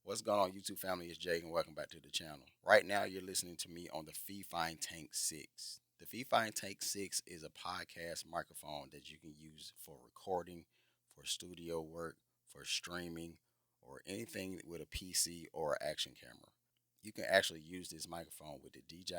What's going on, YouTube family? It's Jake, and welcome back to the channel. Right now, you're listening to me on the FIFINE Tank 6. The FIFINE Tank 6 is a podcast microphone that you can use for recording, for studio work, for streaming, or anything with a PC or action camera. You can actually use this microphone with the DJI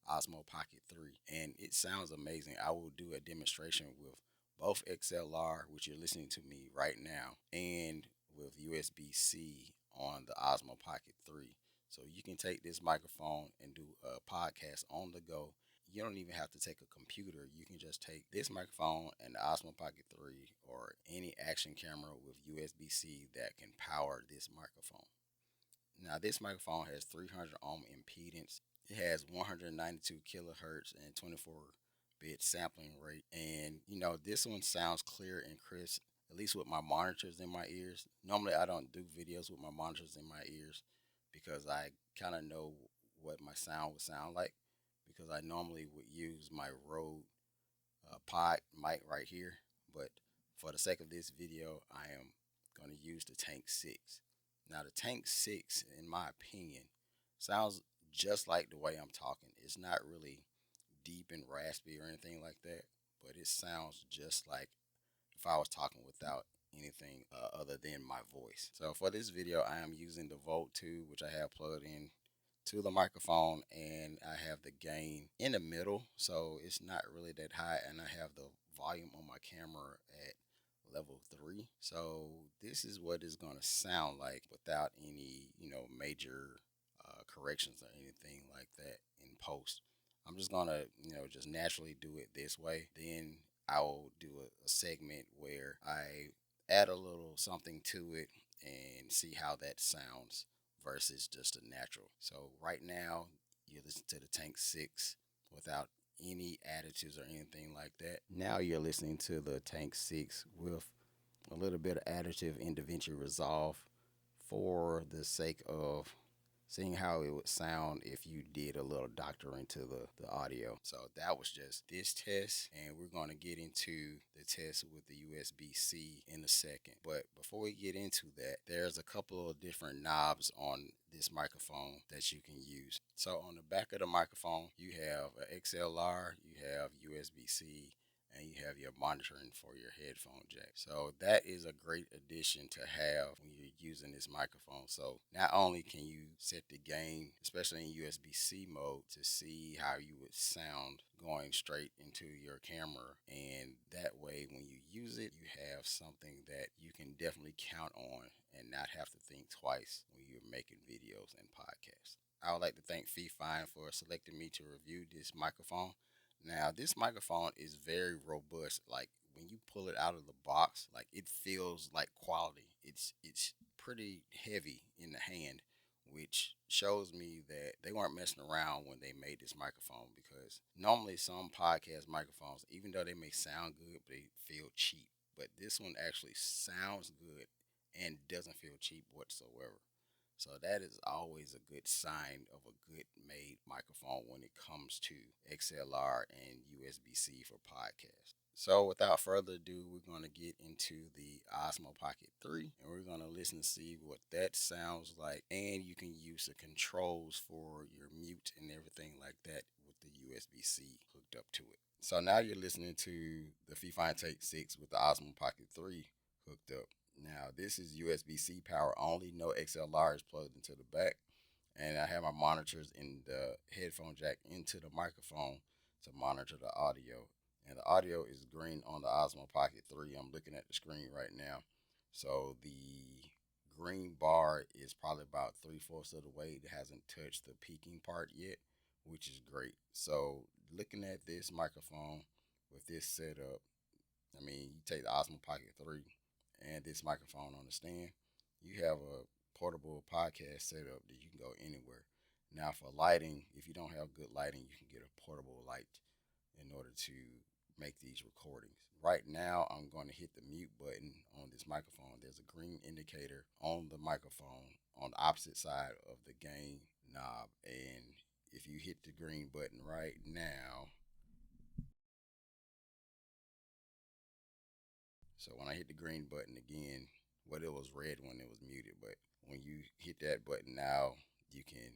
Osmo Pocket 3, and it sounds amazing. I will do a demonstration with both XLR, which you're listening to me right now, and with USB-C on the Osmo Pocket 3. So you can take this microphone and do a podcast on the go. You don't even have to take a computer. You can just take this microphone and the Osmo Pocket 3 or any action camera with USB-C that can power this microphone. Now, this microphone has 300 ohm impedance. It has 192 kilohertz and 24-bit sampling rate. And, this one sounds clear and crisp, at least with my monitors in my ears. Normally, I don't do videos with my monitors in my ears because I kind of know what my sound would sound like, because I normally would use my Rode pod mic right here. But for the sake of this video, I am going to use the Tank 6. Now, the Tank 6, in my opinion, sounds just like the way I'm talking. It's not really deep and raspy or anything like that, but it sounds just like if I was talking without anything other than my voice. So for this video, I am using the Volt 2, which I have plugged in to the microphone, and I have the gain in the middle, so it's not really that high, and I have the volume on my camera at level 3. So this is what it's going to sound like without any major corrections or anything like that in post. I'm just going to just naturally do it this way. Then I will do a segment where I add a little something to it and see how that sounds versus just a natural. So right now, you listen to the Tank 6 without any additives or anything like that. Now you're listening to the Tank 6 with a little bit of additive in DaVinci Resolve for the sake of seeing how it would sound if you did a little doctoring to the audio. So that was just this test, and we're going to get into the test with the USB-C in a second. But before we get into that, there's a couple of different knobs on this microphone that you can use. So on the back of the microphone, you have an XLR, you have USB-C, and you have your monitoring for your headphone jack. So that is a great addition to have when you're using this microphone. So not only can you set the gain, especially in USB-C mode, to see how you would sound going straight into your camera, and that way when you use it, you have something that you can definitely count on and not have to think twice when you're making videos and podcasts. I would like to thank FIFINE for selecting me to review this microphone. Now, this microphone is very robust. Like when you pull it out of the box, like it feels like quality. It's pretty heavy in the hand, which shows me that they weren't messing around when they made this microphone, because normally some podcast microphones, even though they may sound good, they feel cheap. But this one actually sounds good and doesn't feel cheap whatsoever. So that is always a good sign of a good made microphone when it comes to XLR and USB-C for podcasts. So without further ado, we're going to get into the Osmo Pocket 3, and we're going to listen to see what that sounds like. And you can use the controls for your mute and everything like that with the USB-C hooked up to it. So now you're listening to the FIFINE Take 6 with the Osmo Pocket 3 hooked up. Now, this is USB-C power only. No XLR is plugged into the back. And I have my monitors in the headphone jack into the microphone to monitor the audio. And the audio is green on the Osmo Pocket 3. I'm looking at the screen right now. So the green bar is probably about 3/4 of the way. It hasn't touched the peaking part yet, which is great. So looking at this microphone with this setup, I mean, you take the Osmo Pocket 3 and this microphone on the stand, you have a portable podcast setup that you can go anywhere. Now, for lighting, if you don't have good lighting, you can get a portable light in order to make these recordings. Right now, I'm going to hit the mute button on this microphone. There's a green indicator on the microphone on the opposite side of the gain knob. And if you hit the green button right now, so when I hit the green button again, well, it was red when it was muted, but when you hit that button now, you can,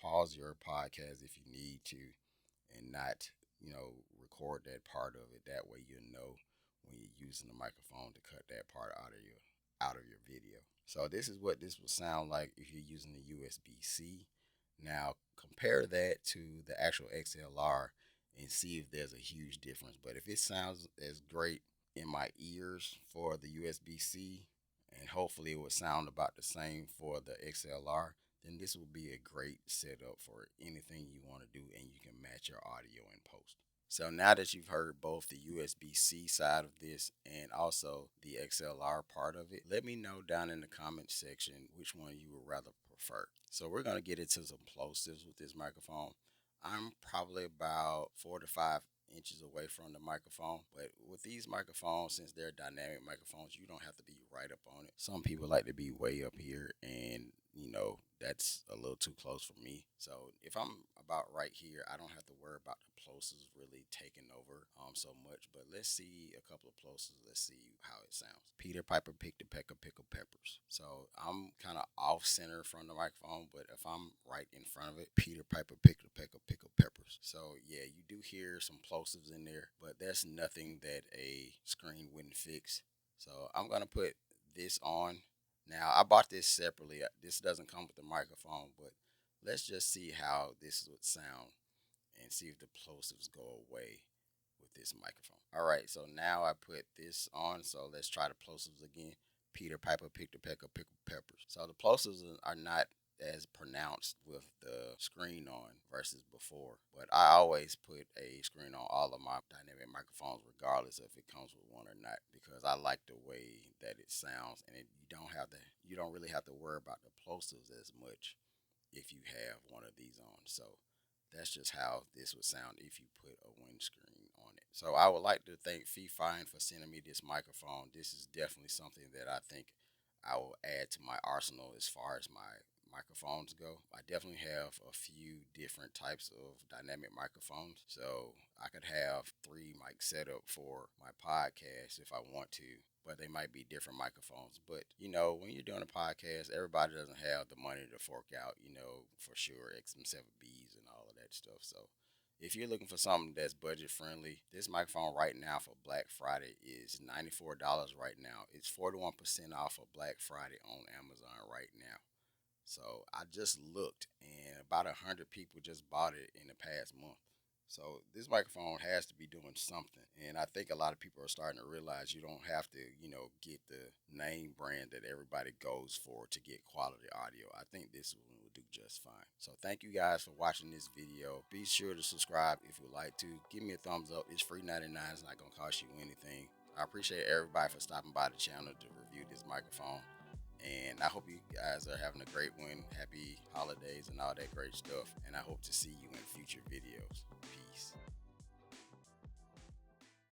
pause your podcast if you need to and not, record that part of it. That way you'll know when you're using the microphone to cut that part out of your video. So this is what this will sound like if you're using the USB-C. Now compare that to the actual XLR and see if there's a huge difference. But if it sounds as great in my ears for the USB-C, and hopefully it would sound about the same for the XLR, then this will be a great setup for anything you want to do, and you can match your audio in post. So now that you've heard both the USB-C side of this and also the XLR part of it, let me know down in the comment section which one you would rather prefer. So we're going to get into some plosives with this microphone. I'm probably about 4 to 5 inches away from the microphone, but with these microphones, since they're dynamic microphones, you don't have to be right up on it. Some people like to be way up here, and that's a little too close for me. So if I'm about right here, I don't have to worry about the plosives really taking over so much. But let's see a couple of plosives. Let's see how it sounds. Peter Piper picked a peck of pickled peppers. So I'm kind of off center from the microphone, but if I'm right in front of it, Peter Piper picked a peck of pickled peppers. So yeah, you do hear some plosives in there, but that's nothing that a screen wouldn't fix. So I'm gonna put this on. Now, I bought this separately. This doesn't come with the microphone, but let's just see how this would sound and see if the plosives go away with this microphone. All right, so now I put this on, so let's try the plosives again. Peter Piper picked a peck of pickled peppers. So the plosives are not as pronounced with the screen on versus before, but I always put a screen on all of my dynamic microphones regardless if it comes with one or not, because I like the way that it sounds, and you don't really have to worry about the plosives as much if you have one of these on. So that's just how this would sound if you put a windscreen on it. So I would like to thank FIFINE for sending me this microphone. This is definitely something that I think I will add to my arsenal as far as my microphones go. I definitely have a few different types of dynamic microphones. So I could have 3 mic setup for my podcast if I want to, but they might be different microphones. But when you're doing a podcast, everybody doesn't have the money to fork out, for sure, XM7Bs and all of that stuff. So if you're looking for something that's budget friendly, this microphone right now for Black Friday is $94 right now. It's 41% off for Black Friday on Amazon right now. So I just looked, and about 100 people just bought it in the past month. So this microphone has to be doing something, and I think a lot of people are starting to realize you don't have to, get the name brand that everybody goes for to get quality audio. I think this one will do just fine. So thank you guys for watching this video. Be sure to subscribe if you like to. Give me a thumbs up. It's free 99. It's not gonna cost you anything. I appreciate everybody for stopping by the channel to review this microphone. And I hope you guys are having a great one. Happy holidays and all that great stuff. And I hope to see you in future videos. Peace.